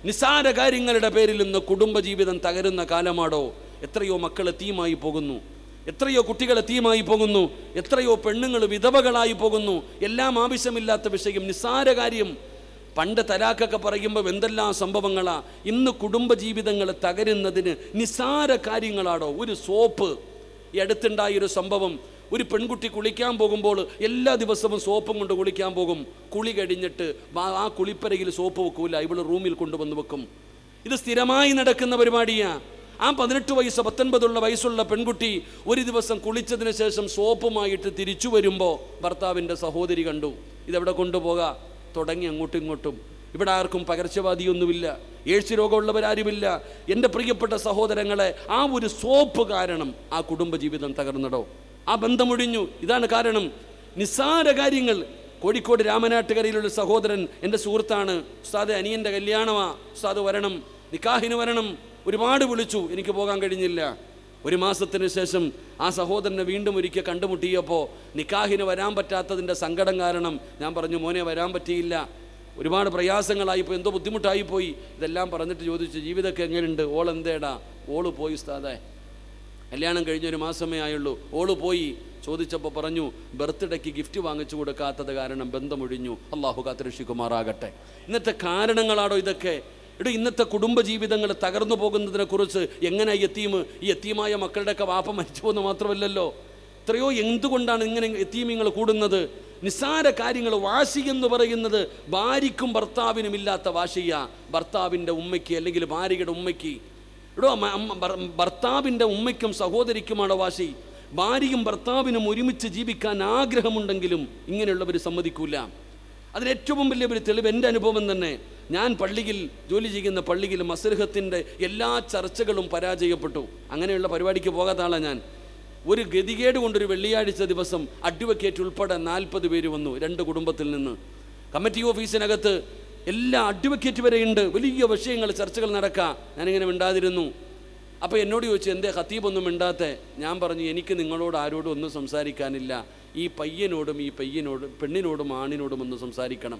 നിസ്സാര കാര്യങ്ങളുടെ പേരിൽ നിന്ന് കുടുംബജീവിതം തകരുന്ന കാലമാണോ? എത്രയോ മക്കൾ എത്തീമായി പോകുന്നു, എത്രയോ കുട്ടികൾ എത്തീമായി പോകുന്നു, എത്രയോ പെണ്ണുങ്ങൾ വിധവകളായി പോകുന്നു. എല്ലാം ആവശ്യമില്ലാത്ത വിഷയം, നിസ്സാര കാര്യം. പണ്ട് തലാഖൊക്കെ പറയുമ്പോൾ എന്തെല്ലാം സംഭവങ്ങളാ. ഇന്ന് കുടുംബജീവിതങ്ങൾ തകരുന്നതിന് നിസ്സാര കാര്യങ്ങളാണോ? ഒരു സോപ്പ്. ഈ അടുത്തുണ്ടായൊരു സംഭവം, ഒരു പെൺകുട്ടി കുളിക്കാൻ പോകുമ്പോൾ എല്ലാ ദിവസവും സോപ്പും കൊണ്ട് കുളിക്കാൻ പോകും. കുളി കഴിഞ്ഞിട്ട് ആ കുളിപ്പരയിൽ സോപ്പ് വെക്കൂല, ഇവൾ റൂമിൽ കൊണ്ടുവന്ന് വെക്കും. ഇത് സ്ഥിരമായി നടക്കുന്ന പരിപാടിയാണ്. ആ 18 വയസ്സ് 19 വയസ്സുള്ള പെൺകുട്ടി ഒരു ദിവസം കുളിച്ചതിന് ശേഷം സോപ്പുമായിട്ട് തിരിച്ചു വരുമ്പോൾ ഭർത്താവിൻ്റെ സഹോദരി കണ്ടു. ഇതെവിടെ കൊണ്ടുപോകാം? തുടങ്ങി അങ്ങോട്ടും ഇങ്ങോട്ടും. ഇവിടെ ആർക്കും പകർച്ചവ്യാധിയൊന്നുമില്ല, എയ്ഡ്സ് രോഗമുള്ളവരാരുമില്ല. എൻ്റെ പ്രിയപ്പെട്ട സഹോദരങ്ങളെ, ആ ഒരു സോപ്പ് കാരണം ആ കുടുംബജീവിതം തകർന്നടോ, ആ ബന്ധമൊഴിഞ്ഞു. ഇതാണ് കാരണം, നിസ്സാര കാര്യങ്ങൾ. കോഴിക്കോട് രാമനാട്ടുകരയിലുള്ള സഹോദരൻ എൻ്റെ സുഹൃത്താണ്. ഉസ്താദ്, അനിയൻ്റെ കല്യാണമാ, ഉസ്താദ് വരണം, നിക്കാഹിന് വരണം. ഒരുപാട് വിളിച്ചു, എനിക്ക് പോകാൻ കഴിഞ്ഞില്ല. ഒരു മാസത്തിന് ശേഷം ആ സഹോദരനെ വീണ്ടും ഒരിക്കൽ കണ്ടുമുട്ടിയപ്പോൾ നിക്കാഹിന് വരാൻ പറ്റാത്തതിൻ്റെ സങ്കടം കാരണം ഞാൻ പറഞ്ഞു, മോനെ വരാൻ പറ്റിയില്ല, ഒരുപാട് പ്രയാസങ്ങളായിപ്പോയി, എന്തോ ബുദ്ധിമുട്ടായിപ്പോയി. ഇതെല്ലാം പറഞ്ഞിട്ട് ചോദിച്ചു, ജീവിതമൊക്കെ എങ്ങനെയുണ്ട്? ഓൾ എന്തേടാ? ഓള് പോയി ഉസ്താദേ, കല്യാണം കഴിഞ്ഞൊരു മാസമേ ആയുള്ളൂ. ഓള് പോയി. ചോദിച്ചപ്പോൾ പറഞ്ഞു, ബർത്ത്ഡേക്ക് ഗിഫ്റ്റ് വാങ്ങിച്ചു കൊടുക്കാത്തത് കാരണം ബന്ധമൊഴിഞ്ഞു. അള്ളാഹു കാത്തുരക്ഷിക്കുമാറാകട്ടെ. ഇന്നത്തെ കാരണങ്ങളാണോ ഇതൊക്കെ? ഇന്നത്തെ കുടുംബജീവിതങ്ങൾ തകർന്നു പോകുന്നതിനെക്കുറിച്ച് എങ്ങനെ ഈ യത്തീമായ മക്കളുടെയൊക്കെ വാപ്പ മരിച്ചു പോകുന്ന മാത്രമല്ലല്ലോ, എത്രയോ എന്തുകൊണ്ടാണ് ഇങ്ങനെ യത്തീമിങ്ങൾ കൂടുന്നത്? നിസ്സാര കാര്യങ്ങൾ. വാശി എന്ന് പറയുന്നത് ഭാര്യയ്ക്കും ഭർത്താവിനും ഇല്ലാത്ത വാശിയാ, ഭർത്താവിൻ്റെ ഉമ്മയ്ക്ക് അല്ലെങ്കിൽ ഭാര്യയുടെ ഉമ്മയ്ക്ക്. ഭർത്താവിൻ്റെ ഉമ്മയ്ക്കും സഹോദരിക്കുമാണ് വാശി. ഭാര്യയും ഭർത്താവിനും ഒരുമിച്ച് ജീവിക്കാൻ ആഗ്രഹമുണ്ടെങ്കിലും ഇങ്ങനെയുള്ളവർ സമ്മതിക്കൂല. അതിനേറ്റവും വലിയൊരു തെളിവ് എൻ്റെ അനുഭവം തന്നെ. ഞാൻ പള്ളിയിൽ ജോലി ചെയ്യുന്ന പള്ളിയിൽ മസ്ലഹത്തിൻ്റെ എല്ലാ ചർച്ചകളും പരാജയപ്പെട്ടു. അങ്ങനെയുള്ള പരിപാടിക്ക് പോകാത്ത ആളാണ് ഞാൻ. ഒരു ഗതികേട് കൊണ്ടൊരു വെള്ളിയാഴ്ച ദിവസം അഡ്വക്കേറ്റ് ഉൾപ്പെടെ 40 പേര് വന്നു, 2 കുടുംബത്തിൽ നിന്ന്. കമ്മിറ്റി ഓഫീസിനകത്ത് എല്ലാ അഡ്വക്കേറ്റ് വരെയുണ്ട്. വലിയ വിഷയങ്ങൾ, ചർച്ചകൾ നടക്കുക. ഞാനിങ്ങനെ മിണ്ടാതിരുന്നു. അപ്പോൾ എന്നോട് ചോദിച്ചു, എന്തേ ഖത്തീബൊന്നും മിണ്ടാത്തെ? ഞാൻ പറഞ്ഞു, എനിക്ക് നിങ്ങളോട് ആരോടും ഒന്നും സംസാരിക്കാനില്ല. ഈ പയ്യനോടും പെണ്ണിനോടും ആണിനോടും ഒന്ന് സംസാരിക്കണം.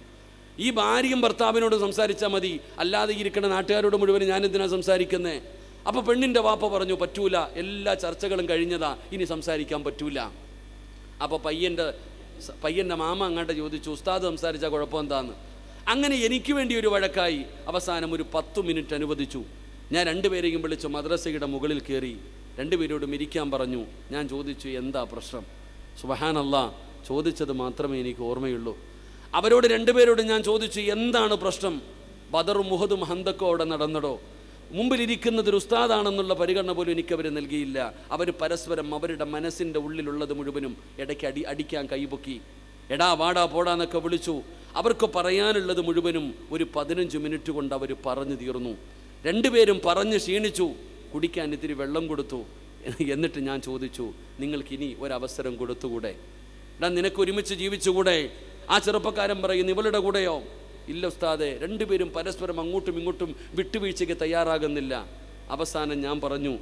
ഈ ഭാര്യയും ഭർത്താവിനോടും സംസാരിച്ചാൽ മതി, അല്ലാതെ ഇരിക്കുന്ന നാട്ടുകാരോട് മുഴുവൻ ഞാൻ എന്തിനാണ് സംസാരിക്കുന്നത്? അപ്പോൾ പെണ്ണിൻ്റെ വാപ്പ പറഞ്ഞു, പറ്റൂല, എല്ലാ ചർച്ചകളും കഴിഞ്ഞതാ, ഇനി സംസാരിക്കാൻ പറ്റൂല. അപ്പോൾ പയ്യൻ്റെ മാമ അങ്ങോട്ട് ചോദിച്ചു, ഉസ്താദ് സംസാരിച്ചാൽ കുഴപ്പമെന്താന്ന്. അങ്ങനെ എനിക്ക് വേണ്ടി ഒരു വഴക്കായി. അവസാനം ഒരു 10 മിനിറ്റ് അനുവദിച്ചു. ഞാൻ 2 പേരെയും വിളിച്ചു മദ്രസയുടെ മുകളിൽ കയറി 2 പേരോടും ഇരിക്കാൻ പറഞ്ഞു. ഞാൻ ചോദിച്ചു, എന്താ പ്രശ്നം? സുബ്ഹാനല്ലാഹ്, ചോദിച്ചത് മാത്രമേ എനിക്ക് ഓർമ്മയുള്ളൂ. അവരോട് 2 പേരോടും ഞാൻ ചോദിച്ചു, എന്താണ് പ്രശ്നം? ബദറും മുഹദും ഹന്തക്കും അവിടെ നടന്നടോ. മുമ്പിലിരിക്കുന്നത് ഒരു ഉസ്താദാണെന്നുള്ള പരിഗണന പോലും എനിക്കവർ നൽകിയില്ല. അവർ പരസ്പരം അവരുടെ മനസ്സിൻ്റെ ഉള്ളിലുള്ളത് മുഴുവനും ഇടയ്ക്ക് അടിക്കാൻ കൈപൊക്കി. എടാ വാടാ പോടാന്നൊക്കെ വിളിച്ചു. അവർക്ക് പറയാനുള്ളത് മുഴുവനും ഒരു 15 മിനിറ്റ് കൊണ്ട് അവർ പറഞ്ഞു തീർന്നു. 2 പേരും പറഞ്ഞ് ക്ഷീണിച്ചു. കുടിക്കാൻ ഇത്തിരി വെള്ളം കൊടുത്തു. എന്നിട്ട് ഞാൻ ചോദിച്ചു, നിങ്ങൾക്കിനി ഒരവസരം കൊടുത്തുകൂടെ? എടാ, നിനക്ക് ഒരുമിച്ച് ജീവിച്ചുകൂടെ? ആ ചെറുപ്പക്കാരൻ പറയുന്നു, ഇവളുടെ കൂടെയോ? ഇല്ല ഉസ്താദെ. 2 പേരും പരസ്പരം അങ്ങോട്ടും ഇങ്ങോട്ടും വിട്ടുവീഴ്ചയ്ക്ക് തയ്യാറാകുന്നില്ല. അവസാനം ഞാൻ പറഞ്ഞു,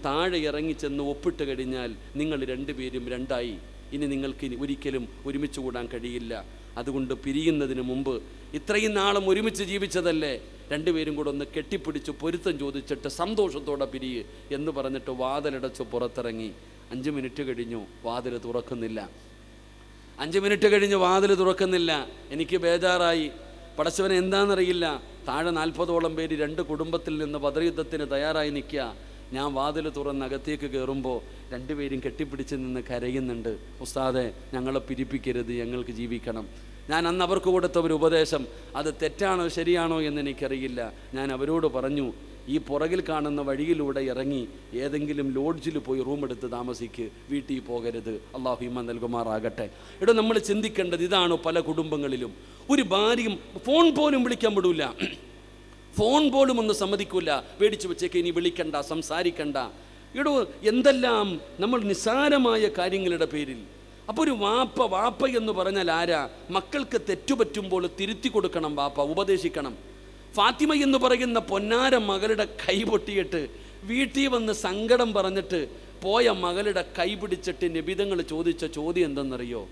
താഴെ ഇറങ്ങിച്ചെന്ന് ഒപ്പിട്ട് കഴിഞ്ഞാൽ നിങ്ങൾ 2 പേരും രണ്ടായി. ഇനി നിങ്ങൾക്ക് ഒരിക്കലും ഒരുമിച്ച് കൂടാൻ കഴിയില്ല. അതുകൊണ്ട് പിരിയുന്നതിന് മുമ്പ് ഇത്രയും നാളും ഒരുമിച്ച് ജീവിച്ചതല്ലേ, 2 പേരും കൂടെ ഒന്ന് കെട്ടിപ്പിടിച്ച് പൊരുത്തം ചോദിച്ചിട്ട് സന്തോഷത്തോടെ പിരിയ് എന്ന് പറഞ്ഞിട്ട് വാതിലടച്ച് പുറത്തിറങ്ങി. 5 മിനിറ്റ് കഴിഞ്ഞു, വാതിൽ തുറക്കുന്നില്ല. 5 മിനിറ്റ് കഴിഞ്ഞ് വാതിൽ തുറക്കുന്നില്ല. എനിക്ക് ബേജാറായി. പടച്ചവനെ എന്താണെന്നറിയില്ല. താഴെ 40ഓളം പേര് 2 കുടുംബത്തിൽ നിന്ന് ബദർ യുദ്ധത്തിന് തയ്യാറായി നിൽക്കുക. ഞാൻ വാതിൽ തുറന്നകത്തേക്ക് കയറുമ്പോൾ 2 പേരും കെട്ടിപ്പിടിച്ച് നിന്ന് കരയുന്നുണ്ട്. ഉസ്താദെ, ഞങ്ങളെ പിരിപ്പിക്കരുത്, ഞങ്ങൾക്ക് ജീവിക്കണം. ഞാൻ അന്ന് അവർക്ക് കൊടുത്ത ഒരു ഉപദേശം, അത് തെറ്റാണോ ശരിയാണോ എന്ന് എനിക്കറിയില്ല. ഞാൻ അവരോട് പറഞ്ഞു, ഈ പുറകിൽ കാണുന്ന വഴിയിലൂടെ ഇറങ്ങി ഏതെങ്കിലും ലോഡ്ജിൽ പോയി റൂം എടുത്ത് താമസിക്ക്, വീട്ടിൽ പോകരുത്. അള്ളാഹു ഈമാൻ നൽകുമാറാകട്ടെ. ഇവിടെ നമ്മൾ ചിന്തിക്കേണ്ടത് ഇതാണ്. പല കുടുംബങ്ങളിലും ഒരു ഭാര്യയും ഫോൺ പോലും വിളിക്കാൻ വിടൂല, ഫോൺ പോലും ഒന്ന് സമ്മതിക്കൂല. പേടിച്ചു വെച്ചേക്ക്, ഇനി വിളിക്കണ്ട, സംസാരിക്കണ്ട. ഇവിടെ എന്തെല്ലാം നമ്മൾ നിസ്സാരമായ കാര്യങ്ങളുടെ പേരിൽ. അപ്പോൾ ഒരു വാപ്പ എന്ന് പറഞ്ഞാൽ ആരാ? മക്കൾക്ക് തെറ്റുപറ്റുമ്പോൾ തിരുത്തി കൊടുക്കണം, വാപ്പ ഉപദേശിക്കണം. ഫാത്തിമ എന്ന് പറയുന്ന പൊന്നാര മകളുടെ കൈ പൊട്ടിയിട്ട് വീട്ടിൽ വന്ന് സങ്കടം പറഞ്ഞിട്ട് പോയ മകളുടെ കൈ പിടിച്ചിട്ട് നബിതങ്ങൾ ചോദിച്ച ചോദ്യം എന്തെന്നറിയോ?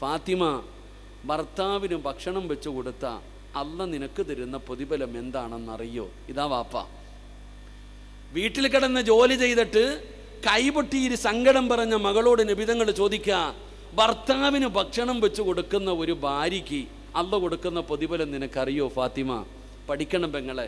ഫാത്തിമ, ഭർത്താവിന് ഭക്ഷണം വെച്ച് കൊടുത്ത അല്ല നിനക്ക് തരുന്ന പ്രതിഫലം എന്താണെന്നറിയോ? ഇതാ വാപ്പ. വീട്ടിൽ കിടന്ന് ജോലി ചെയ്തിട്ട് കൈപൊട്ടിയിരി സങ്കടം പറഞ്ഞ മകളോട് നബിതങ്ങൾ ചോദിക്കുക, ഭർത്താവിന് ഭക്ഷണം വെച്ച് കൊടുക്കുന്ന ഒരു ഭാര്യയ്ക്ക് അല്ല കൊടുക്കുന്ന പ്രതിഫലം നിനക്കറിയോ ഫാത്തിമ? പഠിക്കണം പെങ്ങളെ,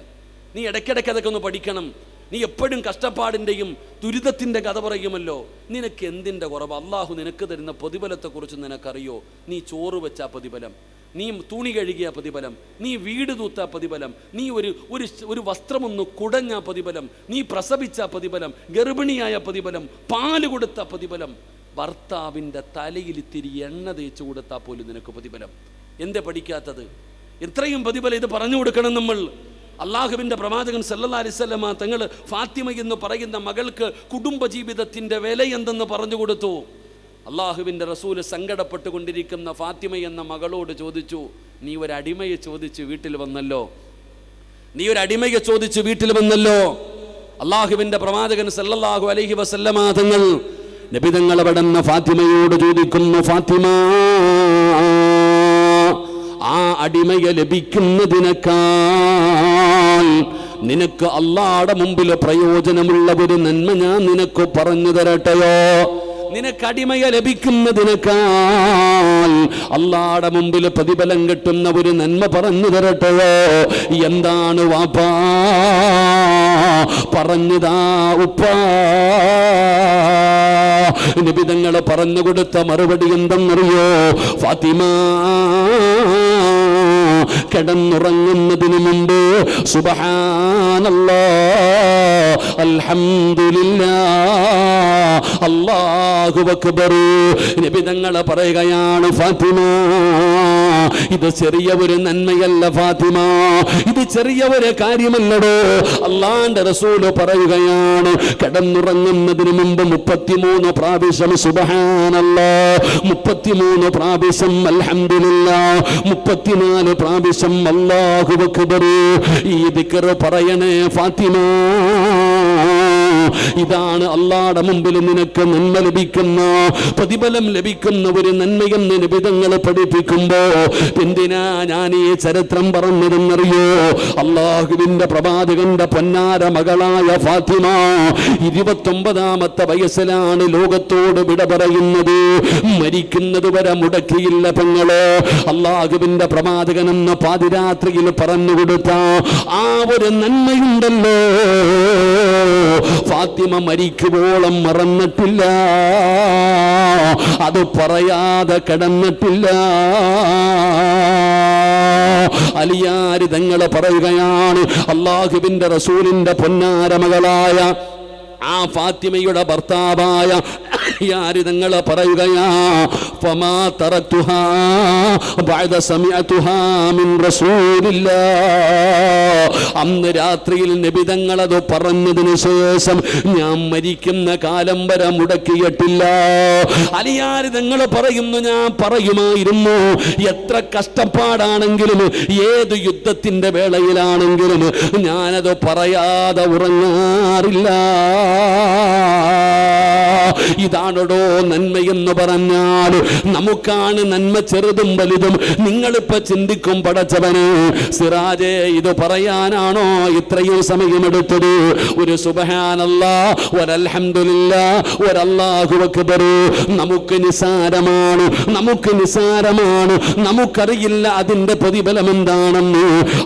നീ ഇടയ്ക്കിടയ്ക്ക് അതൊക്കെ ഒന്ന് പഠിക്കണം. നീ എപ്പോഴും കഷ്ടപ്പാടിൻ്റെയും ദുരിതത്തിൻ്റെ കഥ പറയുമല്ലോ. നിനക്ക് എന്തിൻ്റെ കുറവ്? അള്ളാഹു നിനക്ക് തരുന്ന പ്രതിഫലത്തെക്കുറിച്ച് നിനക്കറിയോ? നീ ചോറ് വെച്ച പ്രതിഫലം, നീ തുണി കഴുകിയ പ്രതിഫലം, നീ വീട് തൂത്ത പ്രതിഫലം, നീ ഒരു വസ്ത്രമൊന്ന് കുടഞ്ഞ പ്രതിഫലം, നീ പ്രസവിച്ച പ്രതിഫലം, ഗർഭിണിയായ പ്രതിഫലം, പാല് കൊടുത്ത പ്രതിഫലം, ഭർത്താവിൻ്റെ തലയിൽ ഇത്തിരി എണ്ണ തേച്ച് കൊടുത്താൽ പോലും നിനക്ക് പ്രതിഫലം. എന്തേ പഠിക്കാത്തത്? ഇത്രയും പ്രതിഫലം ഇത് പറഞ്ഞു കൊടുക്കണം നമ്മൾ. അള്ളാഹുവിൻ്റെ പ്രവാചകൻ സല്ലല്ലാഹു അലൈഹി വസല്ലമ തങ്ങൾ ഫാത്തിമ എന്ന് പറയുന്ന മകൾക്ക് കുടുംബജീവിതത്തിൻ്റെ വില എന്തെന്ന് പറഞ്ഞു കൊടുത്തു. അള്ളാഹുവിൻ്റെ റസൂല് സങ്കടപ്പെട്ടുകൊണ്ടിരിക്കുന്ന ഫാത്തിമ എന്ന മകളോട് ചോദിച്ചു, നീ ഒരു അടിമയെ ചോദിച്ച് വീട്ടിൽ വന്നല്ലോ, നീ ഒരു അടിമയെ ചോദിച്ച് വീട്ടിൽ വന്നല്ലോ. അള്ളാഹുവിൻ്റെ പ്രവാചകൻ സല്ലല്ലാഹു അലൈഹി വസല്ലമ തങ്ങൾ നബി തങ്ങൾ അവിടുന്ന് ഫാത്തിമയോട് ചോദിക്കുന്നു, ഫാത്തിമ, ആ അടിമയെ ലഭിക്കുന്നതിനേക്കാൾ നിനക്ക് അള്ളാഹുവിന്റെ മുമ്പിൽ പ്രയോജനമുള്ള ഒരു നന്മ ഞാൻ നിനക്ക് പറഞ്ഞു തരട്ടെയോ? നിനക്ക് അടിമയെ ലഭിക്കുന്നതിനേക്കാൾ അള്ളാഹുവിന്റെ മുമ്പിൽ പ്രതിഫലം കിട്ടുന്ന ഒരു നന്മ പറഞ്ഞു തരട്ടെയോ? എന്താണ് വാപ്പാ? പറഞ്ഞതാ ഉപ്പാ. നബി തങ്ങൾ പറഞ്ഞു കൊടുത്ത മറുപടി എന്തെന്നറിയോ? ഫാത്തിമ, കിടന്നുറങ്ങുന്നതിന് മുമ്പ് സുബ്ഹാനല്ലാഹ്, അൽഹംദുലില്ലാഹ്, അല്ലാഹു അക്ബർ. നബി തങ്ങൾ പറയുകയാണ്, ഫാത്തിമ, ഇത് ചെറിയ ഒരു നന്മയല്ല ഫാത്തിമ, ഇത് ചെറിയ ഒരു കാര്യമല്ലടോ. അല്ലാഹുവിന്റെ റസൂൽ പറയുകയാണ്, കിടന്നുറങ്ങുന്നതിന് മുമ്പ് 33 പ്രാവശ്യം സുബ്ഹാനല്ലാഹ്, 33 പ്രാവശ്യം അൽഹംദുലില്ലാഹ്, 34 പ്രാവശ്യം അല്ലാഹു അക്ബർ. ഈ ദിക്ർ പറയണേ ഫാത്തിമ. ഇതാണ് അള്ളാഹുവിന്റെ മുമ്പിൽ നിനക്ക് നന്മ ലഭിക്കുന്ന, പ്രതിഫലം ലഭിക്കുന്ന ഒരു നന്മയെന്ന് നബി തങ്ങൾ പഠിപ്പിക്കുമ്പോ എന്തിനാ ഞാൻ ഈ ചരിത്രം പറഞ്ഞതെന്നറിയോ? അള്ളാഹുവിന്റെ പ്രവാചകന്റെ പൊന്നാര മകളായ ഫാത്തിമ 29ാമത്തെ വയസ്സിലാണ് ലോകത്തോട് വിട പറയുന്നത്. മരിക്കുന്നത് വരെ മുടക്കിയില്ല പെങ്ങള്. അള്ളാഹുവിന്റെ പ്രവാചകൻ എന്ന പാതിരാത്രിയിൽ പറഞ്ഞു കൊടുത്ത ആ ഒരു നന്മയുണ്ടല്ലോ, ഫാത്തിമ മരിക്കുവോളം മറന്നിട്ടില്ല, അത് പറയാതെ കിടന്നിട്ടില്ല. അലിയാര് തങ്ങൾ പറയുകയാണ്, അള്ളാഹുവിന്റെ റസൂലിന്റെ പൊന്നാര മകളായ ആ ഫാത്തിമയുടെ ഭർത്താവായ യാര് തങ്ങൾ പറയുകയാ, ഫമാ തറക്തുഹാ ബഅദ സമിഅതുഹാ മിൻ റസൂലില്ലാഹ്. അന്ന് രാത്രിയിൽ നബി തങ്ങൾ അത് പറഞ്ഞതിന് ശേഷം ഞാൻ മരിക്കുന്ന കാലം വരെ മുടക്കിയിട്ടില്ല. അലിയാര് തങ്ങൾ പറയുന്നു, ഞാൻ പറയുമായിരുന്നു, എത്ര കഷ്ടപ്പാടാണെങ്കിലും ഏത് യുദ്ധത്തിന്റെ വേളയിലാണെങ്കിലും ഞാനത് പറയാതെ ഉറങ്ങാറില്ല. ഇതാണോ നന്മയെന്ന് പറഞ്ഞാൽ? നമുക്കാണ് നന്മ ചെറുതും വലുതും. നിങ്ങളിപ്പോ ചിന്തിക്കും, പടച്ചവന് സിറാജേ ഇത് പറയാനാണോ ഇത്രയും സമയമെടുത്തത്? ഒരു സുബ്ഹാനല്ലാഹ്, ഒരു അൽഹംദുലില്ലാഹ്, ഒരു അല്ലാഹു അക്ബർ നമുക്ക് നിസാരമാണ്, നമുക്ക് നിസാരമാണ്. നമുക്കറിയില്ല അതിന്റെ പ്രതിഫലം എന്താണെന്ന്.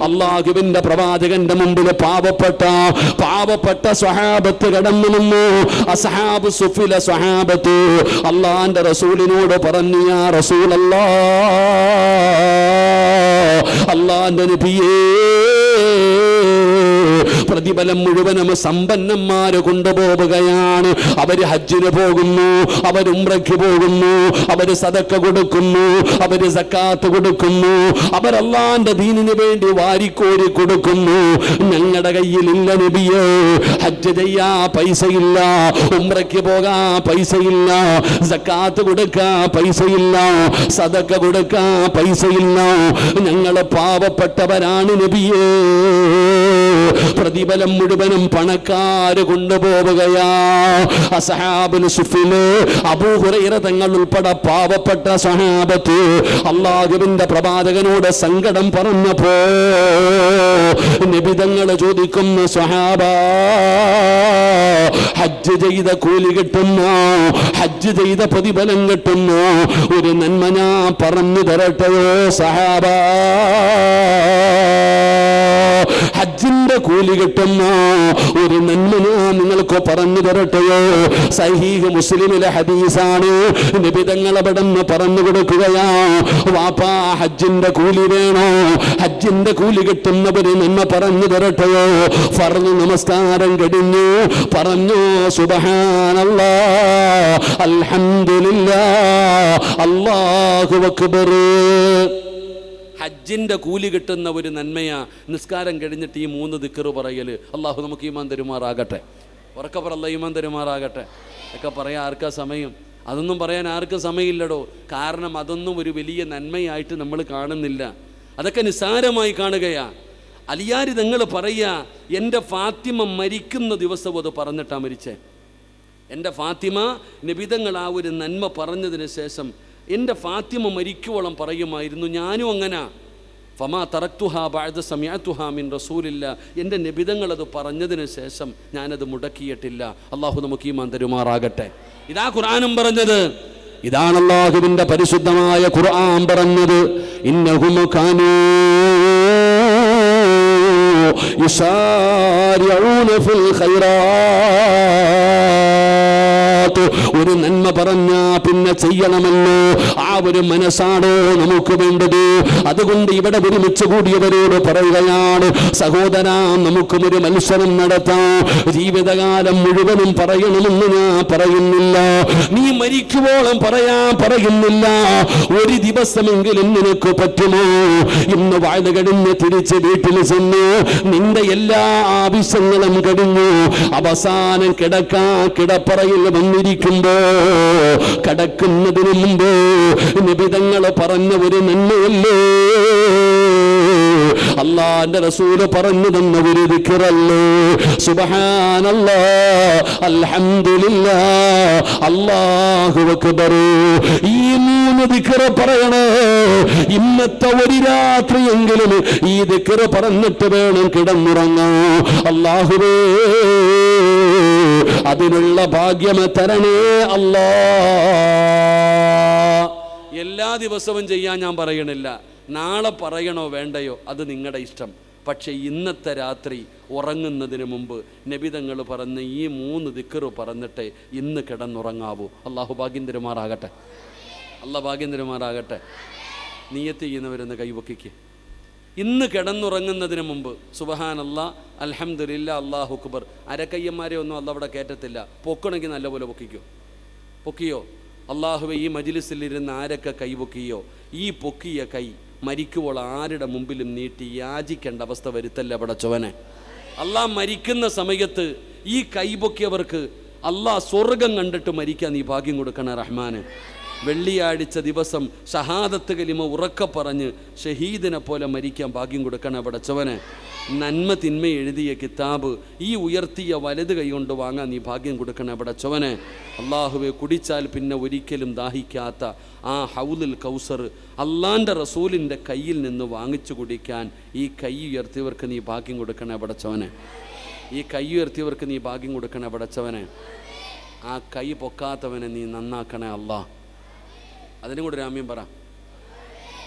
അള്ളാഹുവിന്റെ പ്രവാചകന്റെ മുമ്പിൽ പാവപ്പെട്ട സ്വഹാബത്ത് കടന്നു നിന്നു. അസ്ഹാബു സുഫില സ്വഹാബത്ത് അള്ളാന്റെ റസൂലിനോട് പറഞ്ഞു, യാ റസൂലല്ലാഹ്, അള്ളാന്റെ നബിയേ, പ്രതിഫലം മുഴുവനും സമ്പന്നന്മാര് കൊണ്ടുപോവുകയാണ്. അവര് ഹജ്ജിന് പോകുന്നു, അവർ ഉംറയ്ക്ക് പോകുന്നു, അവര് സദക്ക കൊടുക്കുന്നു, അവര് സക്കാത്ത് കൊടുക്കുന്നു, അവർ അല്ലാഹുവിന്റെ ദീനിന് വേണ്ടി വാരിക്കോരി കൊടുക്കുന്നു. ഞങ്ങളുടെ കയ്യിലില്ല നബിയേ, ഹജ്ജ് ചെയ്യാ പൈസയില്ല, ഉംറയ്ക്ക് പോകാ പൈസയില്ല, സക്കാത്ത് കൊടുക്കാ പൈസയില്ല, സദക്ക കൊടുക്കാ പൈസയില്ല, ഞങ്ങള് പാവപ്പെട്ടവരാണ് നബിയേ. പ്രതിഫലം മുഴുവനും പണക്കാര് കൊണ്ടുപോവുകയാ. അസ്ഹാബുൽ സുഫില് അബൂ ഹുറൈറ തങ്ങൾ ഉൾപ്പെടെ പാവപ്പെട്ട സ്വഹാബത്ത് അല്ലാഹുവിന്റെ പ്രവാചകനോട് സങ്കടം പറഞ്ഞപ്പോ നബി തങ്ങൾ ചോദിക്കുന്നു, സ്വഹാബ, ഹജ്ജ് ചെയ്ത കൂലി കിട്ടുന്നു, ഹജ്ജ് ചെയ്ത പ്രതിഫലം കിട്ടുന്നു, ഒരു നന്മ ഞാൻ പറഞ്ഞു തരട്ടെയോ സഹാബ? ഹജ്ജിന്റെ കൂലി കിട്ടുന്ന ഒരു നന്മ ഞാൻ നിങ്ങൾക്ക് പറഞ്ഞു തരട്ടെയോ? സഹീഹ് മുസ്ലിമിലെ ഹദീസാണ്. നബി തങ്ങൾ അവിടുന്ന് പറഞ്ഞു കൊടുക്കുകയാ, വാപ്പാ ഹജ്ജിന്റെ കൂലി വേണോ? ഹജ്ജിന്റെ കൂലി കിട്ടുന്ന ഒരു നന്മ പറഞ്ഞു തരട്ടെയോ? ഫർദ് നമസ്കാരം കഴിഞ്ഞു, പറഞ്ഞു സുബ്ഹാനല്ലാഹ്, അൽഹംദുലില്ലാഹ്, അല്ലാഹു അക്ബർ. ഹജ്ജിന്റെ കൂലി കിട്ടുന്ന ഒരു നന്മയാ നിസ്കാരം കഴിഞ്ഞിട്ട് ഈ 3 ദിക്ർ പറയൽ. അള്ളാഹു നമുക്ക് ഈമാൻ തരുമാറാകട്ടെ. ഉറക്കെ പറ, അല്ലാഹു ഈമാൻ തരുമാറാകട്ടെ. ഒക്കെ പറയാൻ ആർക്കാ സമയം? അതൊന്നും പറയാൻ ആർക്കും സമയമില്ലടോ. കാരണം അതൊന്നും ഒരു വലിയ നന്മയായിട്ട് നമ്മൾ കാണുന്നില്ല, അതൊക്കെ നിസ്സാരമായി കാണുകയാ. അലിയാരി തങ്ങൾ പറയുക, എൻ്റെ ഫാത്തിമ മരിക്കുന്ന ദിവസവും അത് പറഞ്ഞിട്ടാ മരിച്ചേ. എൻ്റെ ഫാത്തിമ നബിതങ്ങൾ ആ ഒരു നന്മ പറഞ്ഞതിന് ശേഷം എൻ്റെ ഫാത്തിമ മരിക്കുവോളം പറയുമായിരുന്നു, ഞാനും അങ്ങനെ. ഫമാ തറക്തുഹാ ബഅദ സമഅതുഹാ മിൻ റസൂലില്ല. എൻ്റെ നബിതങ്ങൾ അത് പറഞ്ഞതിന് ശേഷം ഞാനത് മുടക്കിയിട്ടില്ല. അള്ളാഹു നമുക്ക് ഈമാൻ തരുമാറാകട്ടെ. ഇതാ ഖുർആനും പറഞ്ഞത്, ഇതാണ് അള്ളാഹുവിൻ്റെ പരിശുദ്ധമായ ഖുർആൻ പറഞ്ഞത്. ഇന്നഹും കാനൂ യുസാരിഊന ഫിൽ ഖൈറാത്ത്. ഒരു നന്മ പറഞ്ഞാ പിന്നെ ചെയ്യണമല്ലോ, ആ ഒരു മനസ്സാണോ നമുക്ക് വേണ്ടത്? അതുകൊണ്ട് ഇവിടെ ഒരുമിച്ച് കൂടിയവരോട് പറയുകയാണ്, സഹോദരാ, നമുക്കും ഒരു മത്സരം നടത്താം. ജീവിതകാലം മുഴുവനും പറയണമെന്ന് ഞാൻ പറയുന്നില്ല, നീ മരിക്കുവോളം പറയാൻ പറയുന്നില്ല. ഒരു ദിവസമെങ്കിലും നിനക്ക് പറ്റുമോ? ഇന്ന് വാഴ കഴിഞ്ഞ് തിരിച്ച് വീട്ടിൽ ചെന്ന് നിന്റെ എല്ലാ ആവശ്യങ്ങളും കഴിഞ്ഞു അവസാനം കിടപ്പറയിൽ വന്നിരിക്കുമ്പോ കിടക്കുന്നതിന് മുമ്പ് നിബിധങ്ങൾ പറഞ്ഞ ഒരു നന്മയല്ലേ അല്ലാഹുവിന്റെ റസൂല് പറഞ്ഞു തന്ന ഒരു ദിക്റല്ലേ? സുബ്ഹാനല്ലാഹ്, അൽഹംദുലില്ലാഹ്, അല്ലാഹു അക്ബർ. ഈ 3 ദിക്ർ പറയണേ. ഇന്നത്തെ ഒരു രാത്രിയെങ്കിലും ഈ ദിക്ർ പറഞ്ഞിട്ട് വേണം കിടന്നുറങ്ങാൻ. അല്ലാഹുവേ, അതിനുള്ള ഭാഗ്യം തരണേ അല്ലാഹ്. എല്ലാ ദിവസവും ചെയ്യാൻ ഞാൻ പറയണില്ല, നാളെ പറയണോ വേണ്ടയോ അത് നിങ്ങളുടെ ഇഷ്ടം. പക്ഷേ ഇന്നത്തെ രാത്രി ഉറങ്ങുന്നതിന് മുമ്പ് നബിതങ്ങൾ പറഞ്ഞ് ഈ 3 ദിക്ർ പറഞ്ഞിട്ട് ഇന്ന് കിടന്നുറങ്ങാവൂ. അള്ളാഹു ഭാഗ്യം തരുമാറാകട്ടെ. അള്ളാഹ് ഭാഗ്യം തരുമാറാകട്ടെ. നിയ്യത്ത് ചെയ്യുന്നവരെന്ന് കൈവക്കിക്ക്. ഇന്ന് കിടന്നുറങ്ങുന്നതിന് മുമ്പ് സുബ്ഹാനല്ലാഹ്, അൽഹംദുലില്ലാഹ്, അല്ലാഹു അക്ബർ. അരക്കയ്യന്മാരെ ഒന്നും അള്ളാഹ് അവിടെ കയറ്റത്തില്ല. പൊക്കണമെങ്കിൽ നല്ലപോലെ പൊക്കിയോ? അള്ളാഹുവെ, ഈ മജ്ലിസിലിരുന്ന് ആരൊക്കെ കൈപൊക്കിയോ, ഈ പൊക്കിയ കൈ മരിക്കുമ്പോൾ ആരുടെ മുമ്പിലും നീട്ടി യാചിക്കേണ്ട അവസ്ഥ വരുത്തല്ല പടച്ചവനെ. അള്ളാഹ് മരിക്കുന്ന സമയത്ത് ഈ കൈപൊക്കിയവർക്ക് അള്ളാഹ് സ്വർഗം കണ്ടിട്ട് മരിക്കാൻ നീ ഭാഗ്യം കൊടുക്കണേ റഹ്മാന്. വെള്ളിയാഴ്ച ദിവസം ഷഹാദത്ത് കലിമ ഉറക്ക പറഞ്ഞ് ഷഹീദിനെ പോലെ മരിക്കാൻ ഭാഗ്യം കൊടുക്കണേ പടച്ചവനെ. നന്മ തിന്മ എഴുതിയ കിതാബ് ഈ ഉയർത്തിയ വലത് കൈ കൊണ്ട് വാങ്ങാൻ നീ ഭാഗ്യം കൊടുക്കണേ പടച്ചവനെ. അള്ളാഹുവെ, കുടിച്ചാൽ പിന്നെ ഒരിക്കലും ദാഹിക്കാത്ത ആ ഹൗലുൽ കൗസർ അള്ളാൻ്റെ റസൂലിൻ്റെ കയ്യിൽ നിന്ന് വാങ്ങിച്ചു കുടിക്കാൻ ഈ കൈ ഉയർത്തിയവർക്ക് നീ ഭാഗ്യം കൊടുക്കണേ പടച്ചവനെ. ഈ കൈ ഉയർത്തിയവർക്ക് നീ ഭാഗ്യം കൊടുക്കണേ പടച്ചവനെ. ആ കൈ പൊക്കാത്തവനെ നീ നന്നാക്കണേ അല്ലാഹ്. അതിനും കൂടെ രാമ്യം പറ.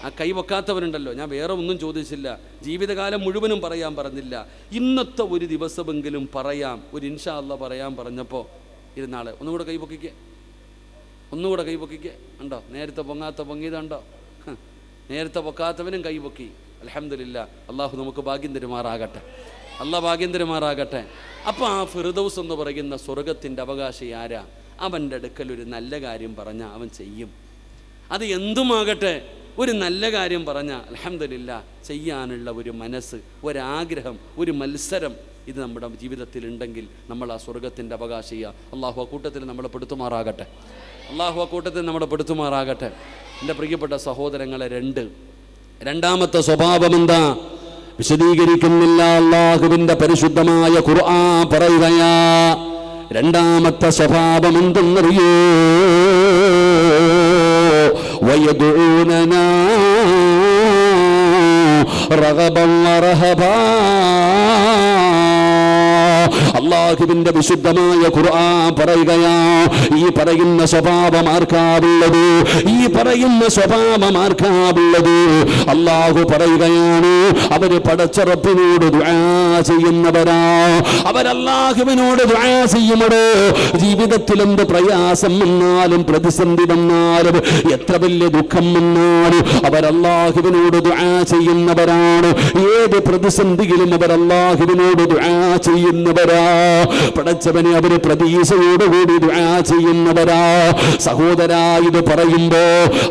ആ കൈ പൊക്കാത്തവരുണ്ടല്ലോ, ഞാൻ വേറെ ഒന്നും ചോദിച്ചില്ല, ജീവിതകാലം മുഴുവനും പറയാൻ പറഞ്ഞില്ല, ഇന്നത്തെ ഒരു ദിവസമെങ്കിലും പറയാം, ഒരു ഇൻഷാ അല്ലാഹ് പറയാൻ പറഞ്ഞപ്പോൾ ഇരുന്നാളെ ഒന്നുകൂടെ കൈ പൊക്കിക്കേ, ഒന്നുകൂടെ കൈ പൊക്കിക്കേ. ഉണ്ടോ നേരത്തെ പൊങ്ങിയതുണ്ടോ? നേരത്തെ പൊക്കാത്തവനും കൈ പൊക്കി. അൽഹംദുലില്ലാഹ്. അള്ളാഹു നമുക്ക് ഭാഗ്യം തരുമാറാകട്ടെ. അള്ളാഹ് ഭാഗ്യം തരുമാറാകട്ടെ. അപ്പോൾ ആ ഫിർദൗസ് എന്ന് പറയുന്ന സ്വർഗത്തിൻ്റെ അവകാശി ആരാ? അവൻ്റെ അടുക്കൽ ഒരു നല്ല കാര്യം പറഞ്ഞാൽ അവൻ ചെയ്യും. അത് എന്തുമാകട്ടെ, ഒരു നല്ല കാര്യം പറഞ്ഞാൽ അൽഹംദുലില്ലാഹ് ചെയ്യാനുള്ള ഒരു മനസ്സ്, ഒരാഗ്രഹം, ഒരു മത്സരം ഇത് നമ്മുടെ ജീവിതത്തിലുണ്ടെങ്കിൽ നമ്മൾ ആ സ്വർഗത്തിൻ്റെ അവകാശിയാണ്. അള്ളാഹു ആ കൂട്ടത്തിൽ നമ്മളെ പെടുത്തുമാറാകട്ടെ. അള്ളാഹു ആ കൂട്ടത്തിൽ നമ്മളെ പെടുത്തുമാറാകട്ടെ. എൻ്റെ പ്രിയപ്പെട്ട സഹോദരങ്ങളെ, രണ്ടാമത്തെ സ്വഭാവം എന്താ? വിശദീകരിക്കുന്നില്ല. അല്ലാഹുവിന്റെ പരിശുദ്ധമായ ഖുർആൻ പറയുകയാ, രണ്ടാമത്തെ സ്വഭാവം എന്തെന്നറിയോ? വയദൂനനാ റഗബൻ വറഹബാ. അല്ലാഹുവിന്റെ വിശുദ്ധമായ ഖുർആൻ പറയുകയാ, ഈ പറയുന്ന സ്വഭാവം ആർക്കാവുള്ളത്? ഈ പറയുന്ന സ്വഭാവം ആർക്കാവുള്ളത്? അല്ലാഹു പറയുകയാണ്, അവര് പടച്ചറപ്പിനോട് ദുആ ചെയ്യുന്നവരാ. അവരല്ലാഹുവിനോട് ദുആ ചെയ്യുമടോ. ജീവിതത്തിൽ എന്ത് പ്രയാസം വന്നാലും പ്രതിസന്ധി വന്നാലും എത്ര വലിയ ദുഃഖം വന്നാലും അവരല്ലാഹുവിനോട് ദുആ ചെയ്യുന്നവരാണ്. ഏത് പ്രതിസന്ധിയിലും അവരല്ലാഹുവിനോട് ദുആ ചെയ്യുന്നവരാ. പടച്ചവനെ അവര് പ്രതീക്ഷയോടുകൂടി ദുആ ചെയ്യുന്നവരാ. സഹോദരാ, ഇത് പറയുമ്പോ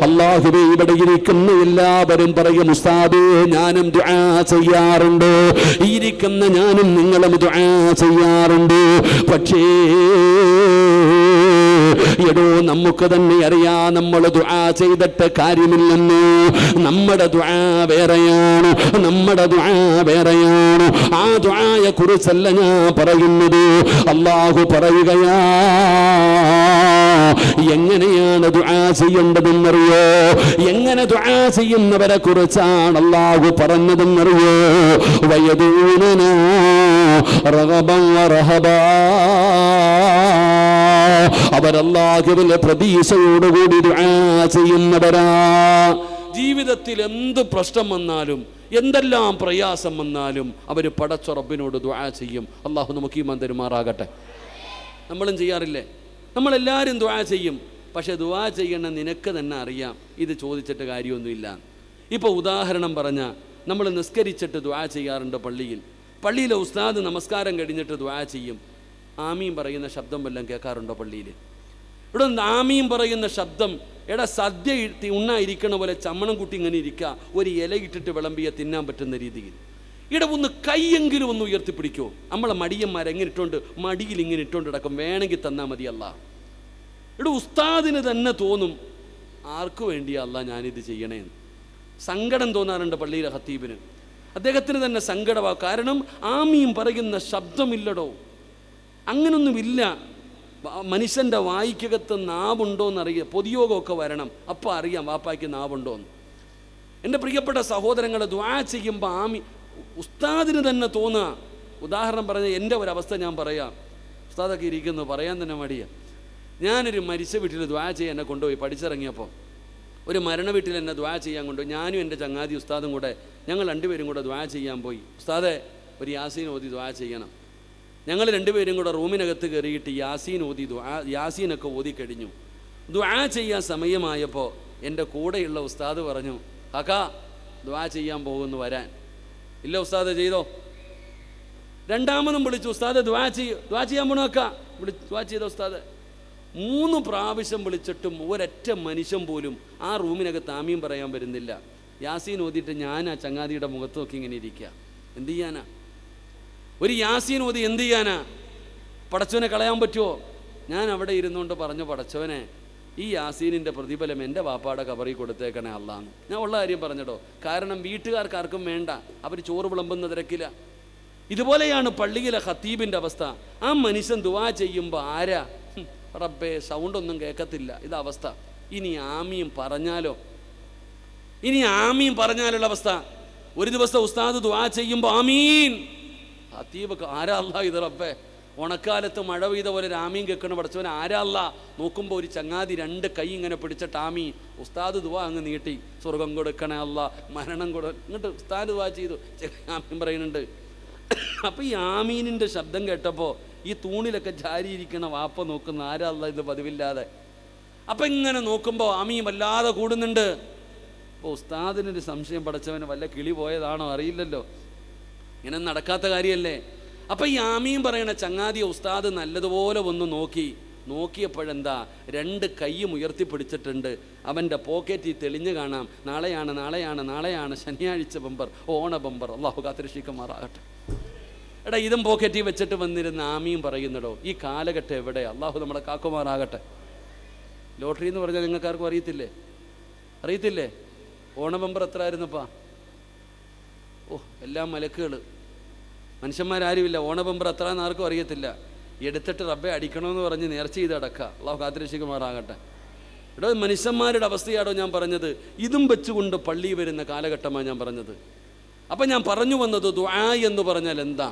അല്ലാഹുവേ, ഇവിടെ ഇരിക്കുന്ന എല്ലാവരും പറയും, ഉസ്താദേ ഞാനും ദുആ ചെയ്യാറുണ്ട്, ഇരിക്കുന്ന ഞാനും നിങ്ങളും ദുആ ചെയ്യാറുണ്ട്. പക്ഷേ എടോ, നമുക്ക് തന്നെ അറിയാം നമ്മൾ ദുആ ചെയ്തിട്ട് കാര്യമില്ലെന്ന്. നമ്മുടെ ദുആ വേറെയാണ്, നമ്മുടെ ദുആ വേറെയാണ്. ആ ദുആയെ കുറിച്ചല്ല ഞാൻ പറയുന്നത്. അല്ലാഹു പറയുകയാ, എങ്ങനെയാണ് ദുആ ചെയ്യേണ്ടതെന്നറിയോ? എങ്ങനെ ദുആ ചെയ്യുന്നവരെ കുറിച്ചാണ് അല്ലാഹു പറഞ്ഞതെന്നറിയോ? വയദൂനനാ റഗബൻ വറഹബാ. അവരല്ലാഹുവിലെ പ്രതീക്ഷയോടുകൂടി ദുആ ചെയ്യുന്നവരാ. ജീവിതത്തിൽ എന്ത് പ്രശ്നം വന്നാലും എന്തെല്ലാം പ്രയാസം വന്നാലും അവർ പടച്ച റബ്ബിനോട് ദുആ ചെയ്യും. അല്ലാഹു നമുക്ക് ഈമാൻ തരുമാറാകട്ടെ. നമ്മളും ചെയ്യാറില്ലേ? നമ്മളെല്ലാവരും ദുആ ചെയ്യും. പക്ഷെ ദുആ ചെയ്യണ നിനക്ക് തന്നെ അറിയാം, ഇത് ചോദിച്ചിട്ട് കാര്യമൊന്നുമില്ല. ഇപ്പോൾ ഉദാഹരണം പറഞ്ഞാൽ, നമ്മൾ നിസ്കരിച്ചിട്ട് ദുആ ചെയ്യാറുണ്ട്. പള്ളിയിലെ ഉസ്താദ് നമസ്കാരം കഴിഞ്ഞിട്ട് ദുആ ചെയ്യും. ആമീൻ പറയുന്ന ശബ്ദം വല്ലതും കേൾക്കാറുണ്ടോ പള്ളിയിൽ? ഇവിടെ ആമീൻ പറയുന്ന ശബ്ദം, എടാ സദ്യ ഉണ്ണായിരിക്കണ പോലെ ചമ്മണം കുട്ടി ഇങ്ങനെ ഇരിക്കുക, ഒരു ഇല ഇട്ടിട്ട് വിളമ്പിയ തിന്നാൻ പറ്റുന്ന രീതിയിൽ. ഇവിടെ ഒന്ന് കൈയെങ്കിലും ഒന്ന് ഉയർത്തിപ്പിടിക്കോ? നമ്മളെ മടിയന്മാരെങ്ങനെ ഇട്ടുകൊണ്ട് മടിയിൽ ഇങ്ങനെ ഇട്ടുകൊണ്ട് കിടക്കും, വേണമെങ്കിൽ തന്നാൽ മതിയല്ല. ഇവിടെ ഉസ്താദിന് തന്നെ തോന്നും, ആർക്കു വേണ്ടിയാ അല്ല ഞാനിത് ചെയ്യണേന്ന്. സങ്കടം തോന്നാറുണ്ട് പള്ളിയിലെ ഖത്തീബിന്. അദ്ദേഹത്തിന് തന്നെ സങ്കടമാവും. കാരണം ആമീൻ പറയുന്ന ശബ്ദമില്ലടോ. അങ്ങനൊന്നുമില്ല. മനുഷ്യൻ്റെ വായിക്കകത്ത് നാവുണ്ടോയെന്നറിയുക. പൊതുയോഗമൊക്കെ വരണം, അപ്പം അറിയാം വാപ്പായ്ക്ക് നാവുണ്ടോയെന്ന്. എൻ്റെ പ്രിയപ്പെട്ട സഹോദരങ്ങളെ, ദുആ ചെയ്യുമ്പോൾ ഉസ്താദിന് തന്നെ തോന്നുക. ഉദാഹരണം പറഞ്ഞാൽ എൻ്റെ ഒരവസ്ഥ ഞാൻ പറയാം. ഉസ്താദൊക്കെ ഇരിക്കുന്നു, പറയാൻ തന്നെ മടിയാണ്. ഞാനൊരു മരിച്ച വീട്ടിൽ ദുആ ചെയ്യാൻ എന്നെ കൊണ്ടുപോയി. പഠിച്ചിറങ്ങിയപ്പോൾ ഒരു മരണ വീട്ടിൽ എന്നെ ദുആ ചെയ്യാൻ കൊണ്ടുപോയി. ഞാനും എൻ്റെ ചങ്ങാതി ഉസ്താദും കൂടെ, ഞങ്ങൾ രണ്ടുപേരും കൂടെ ദുആ ചെയ്യാൻ പോയി. ഉസ്താദെ, ഒരു യാസീൻ ഓതി ദുആ ചെയ്യണം. ഞങ്ങൾ രണ്ടുപേരും കൂടെ റൂമിനകത്ത് കയറിയിട്ട് യാസീൻ ഓതി യാസീനൊക്കെ ഓതി കഴിഞ്ഞു. ദുആ ചെയ്യാൻ സമയമായപ്പോൾ എൻ്റെ കൂടെയുള്ള ഉസ്താദ് പറഞ്ഞു, കാക്കാ ദുആ ചെയ്യാൻ പോകുന്നു, വരാൻ. ഇല്ല ഉസ്താദ്, ചെയ്തോ. രണ്ടാമതും വിളിച്ചു, ഉസ്താദ് ദുആ ചെയ്യാൻ പോണു കാക്കാ. ദുആ ചെയ്തോ ഉസ്താദ്. 3 പ്രാവശ്യം വിളിച്ചിട്ടും ഒരൊറ്റ മനുഷ്യൻ പോലും ആ റൂമിനകത്ത് ആമീൻ പറയാൻ വരുന്നില്ല. യാസീൻ ഓതിയിട്ട് ഞാൻ ആ ചങ്ങാതിയുടെ മുഖത്ത് നോക്കി ഇങ്ങനെ ഇരിക്കുക. എന്ത് ചെയ്യാനാ? ഒരു യാസീൻ ഓതി എന്ത് ചെയ്യാനാ? പടച്ചവനെ കളയാൻ പറ്റുമോ? ഞാൻ അവിടെ ഇരുന്നുകൊണ്ട് പറഞ്ഞു, പടച്ചവനെ, ഈ യാസീനിൻ്റെ പ്രതിഫലം എൻ്റെ വാപ്പാടെ കബറിൽ കൊടുത്തേക്കണേ അല്ലാന്ന്. ഞാൻ ഉള്ള കാര്യം പറഞ്ഞിട്ടോ. കാരണം വീട്ടുകാർക്കാർക്കും വേണ്ട, അവർ ചോറ് വിളമ്പുന്ന തിരക്കില്ല. ഇതുപോലെയാണ് പള്ളിയിലെ ഖത്തീബിൻ്റെ അവസ്ഥ. ആ മനുഷ്യൻ ദുആ ചെയ്യുമ്പോൾ ആരാ? റബ്ബേ, സൗണ്ടൊന്നും കേൾക്കത്തില്ല. ഇതവസ്ഥ. ഇനി ആമീൻ പറഞ്ഞാലോ? ഇനി ആമീൻ പറഞ്ഞാലുള്ള അവസ്ഥ. ഒരു ദിവസം ഉസ്താദ് ദുആ ചെയ്യുമ്പോൾ ആമീൻ, ഖത്തീബ് ആരാ അല്ലാ ഇത് റബ്ബേ? ഉണക്കാലത്ത് മഴ പെയ്ത പോലെ ആമീൻ കേൾക്കണ പഠിച്ചവൻ ആരാ അല്ലാ? നോക്കുമ്പോൾ ഒരു ചങ്ങാതി 2 കൈ ഇങ്ങനെ പിടിച്ചിട്ട് ആമീൻ. ഉസ്താദ് ദുആ അങ്ങ് നീട്ടി, സ്വർഗം കൊടുക്കണേ അല്ലാ, മരണം ഇങ്ങോട്ട് ഉസ്താദ് ദുആ ചെയ്തു, ആമീൻ പറയുന്നുണ്ട്. അപ്പം ഈ ആമീനിൻ്റെ ശബ്ദം കേട്ടപ്പോൾ ഈ തൂണിലൊക്കെ ചാരിയിരിക്കണ വാപ്പ നോക്കുന്ന ആരാ അല്ലാ ഇത് പതിവില്ലാതെ. അപ്പം ഇങ്ങനെ നോക്കുമ്പോൾ ആമീൻ വല്ലാതെ കൂടുന്നുണ്ട്. അപ്പോൾ ഉസ്താദിനൊരു സംശയം, പഠിച്ചവന് വല്ല കിളി പോയതാണോ അറിയില്ലല്ലോ, ഇങ്ങനെ നടക്കാത്ത കാര്യമല്ലേ. അപ്പം ഈ ആമീൻ പറയണ ചങ്ങാതിയെ ഉസ്താദ് നല്ലതുപോലെ ഒന്ന് നോക്കിയപ്പോഴെന്താ 2 കൈയും ഉയർത്തിപ്പിടിച്ചിട്ടുണ്ട്. അവൻ്റെ പോക്കറ്റിൽ തെളിഞ്ഞു കാണാം, നാളെയാണ് ശനിയാഴ്ച ബമ്പർ, ഓണ ബമ്പർ. അള്ളാഹു കാത്തിരക്ഷിക്കുമാറാകട്ടെ. എടാ, ഇതും പോക്കറ്റിൽ വെച്ചിട്ട് വന്നിരുന്ന ആമീൻ പറയുന്നടോ. ഈ കാലഘട്ടം എവിടെ? അള്ളാഹു നമ്മളെ കാക്കുമാറാകട്ടെ. ലോട്ടറി എന്ന് പറഞ്ഞാൽ നിങ്ങൾക്കാർക്കും അറിയത്തില്ലേ? ഓണ ബമ്പർ എത്ര ആയിരുന്നപ്പാ? എല്ലാം മലക്കുകൾ, മനുഷ്യന്മാരാരുമില്ല. ഓണബമ്പർ എത്ര ആർക്കും അറിയത്തില്ല. എടുത്തിട്ട് റബ്ബെ അടിക്കണമെന്ന് പറഞ്ഞ് നേർച്ച ചെയ്ത് അടക്കുക. അള്ളാഹു കാത്തിരക്ഷിക്കുമാറാകട്ടെ. എടോ, മനുഷ്യന്മാരുടെ അവസ്ഥയാണോ ഞാൻ പറഞ്ഞത്? ഇതും വെച്ചുകൊണ്ട് പള്ളി വരുന്ന കാലഘട്ടമാണ് ഞാൻ പറഞ്ഞത്. അപ്പം ഞാൻ പറഞ്ഞു വന്നത് ദുആ എന്ന് പറഞ്ഞാൽ എന്താ,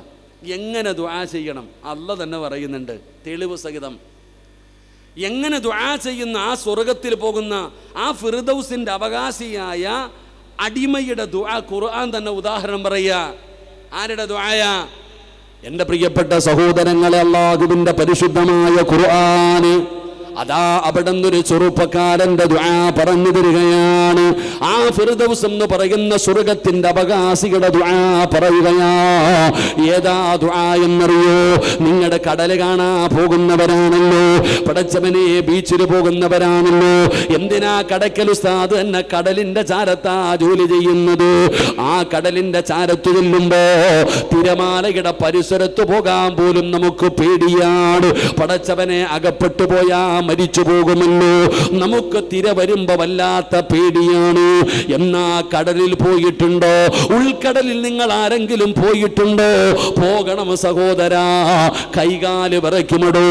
എങ്ങനെ ദുആ ചെയ്യണം അല്ലാഹ് തന്നെ പറയുന്നുണ്ട് തെളിവ് സഹിതം. എങ്ങനെ ദുആ ചെയ്യുന്ന ആ സ്വർഗത്തിൽ പോകുന്ന ആ ഫിർദൗസിൻ്റെ അവകാശിയായ അടിമയുടെ ദുആ ഖുർആൻ തന്നെ ഉദാഹരണം പറയുക. ആരുടെ ദുആയാ? എൻ്റെ പ്രിയപ്പെട്ട സഹോദരങ്ങളെ, അല്ലാഹുവിൻ്റെ പരിശുദ്ധമായ ഖുർആന് അതാ അവിടെ നിന്നൊരു ചെറുപ്പക്കാരൻ്റെ ദുആ പറഞ്ഞു തരികയാണ്. ആ ഫിർദൗസ് എന്ന് പറയുന്ന സ്വർഗത്തിന്റെ അവകാശികളുടെ ദുആ പറയുകയാ. ഏതാ ദുആ എന്നറിയോ? നിങ്ങളുടെ കടൽ കാണാ പോകുന്നവരാണല്ലോ, പടച്ചവനെ ബീച്ചിൽ പോകുന്നവരാണല്ലോ. എന്തിനാ കടക്കൽ ഉസ്താദ് എന്നെ കടലിന്റെ ചാരത്താ ജോലി ചെയ്യുന്നത്? ആ കടലിന്റെ ചാരത്ത് ചെല്ലുമ്പോ തിരമാലയുടെ പരിസരത്ത് പോകാൻ പോലും നമുക്ക് പേടിയാണ്. പടച്ചവനെ അകപ്പെട്ടു പോയാ മരിച്ചു പോകുമല്ലോ. നമുക്ക് തിര വരുമ്പോ വല്ലാത്ത പേടിയാണ്. എന്നാ കടലിൽ പോയിട്ടുണ്ടോ? ഉൾക്കടലിൽ നിങ്ങൾ ആരെങ്കിലും പോയിട്ടുണ്ടോ? പോകണം സഹോദരാ, കൈകാല് വിറയ്ക്കുമടോ.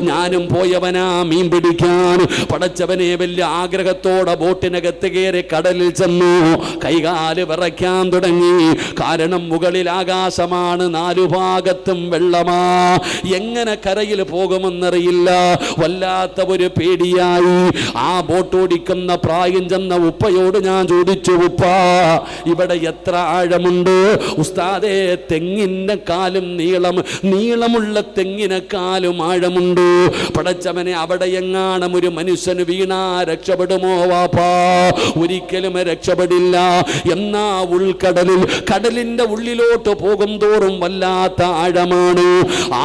ഞാനും പോയവനാ മീൻ പിടിക്കാൻ. പടച്ചവനെ വലിയ ആഗ്രഹത്തോടെ ബോട്ടിനകത്ത് കയറി കടലിൽ ചെന്നു. കൈകാല് വിറയ്ക്കാൻ തുടങ്ങി. കാരണം മുകളിൽ ആകാശമാണ്, നാലു ഭാഗത്തും വെള്ളമാ. എങ്ങനെ കരയിൽ പോകുമെന്നറിയില്ല. വല്ലാത്ത ഒരു പേടിയായി. ആ ബോട്ട് ഓടിക്കുന്ന പ്രായം ചെന്ന ഉപ്പയോട് ഞാൻ ചോദിച്ചു, ഉപ്പ ഇവിടെ എത്ര ആഴമുണ്ട്? ഉസ്താദേ, തെങ്ങിന്റെ കാലും നീളമുള്ള തെങ്ങിനെക്കാലും ആഴമുണ്ട്. പടച്ചവനെ, അവിടെ എങ്ങാനും ഒരു മനുഷ്യന് വീണാ രക്ഷപ്പെടുമോ വാപ്പാ? ഒരിക്കലും രക്ഷപ്പെടില്ല. എന്നാ ഉൾക്കടലിൽ, കടലിന്റെ ഉള്ളിലോട്ട് പോകും തോറും വല്ലാത്ത ആഴമാണ്.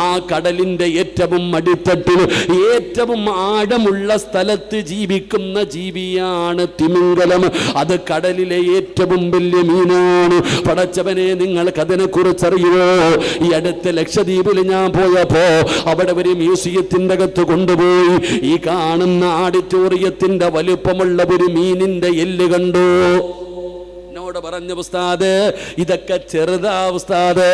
ആ കടലിന്റെ ഏറ്റവും അടിത്തട്ടിൽ ഏറ്റവും ആഴമുള്ള സ്ഥലത്ത് ജീവിക്കുന്ന ജീവിയാണ് തിമിംഗലം. അത് കടലിലെ ഏറ്റവും വലിയ മീനാണ്. പടച്ചവനെ, നിങ്ങൾക്ക് അതിനെ കുറിച്ചറിയോ? ഈ അടുത്ത ലക്ഷദ്വീപിൽ ഞാൻ പോയപ്പോ അവിടെ ഒരു മ്യൂസിയത്തിന്റെ അകത്ത് കൊണ്ടുപോയി. ഈ കാണുന്ന ഓഡിറ്റോറിയത്തിന്റെ വലുപ്പമുള്ള ഒരു മീനിന്റെ എല്ല് കണ്ടു. പറഞ്ഞു, ഉസ്താദ് ഇതൊക്കെ ചെറുതാ ഉസ്താദ്.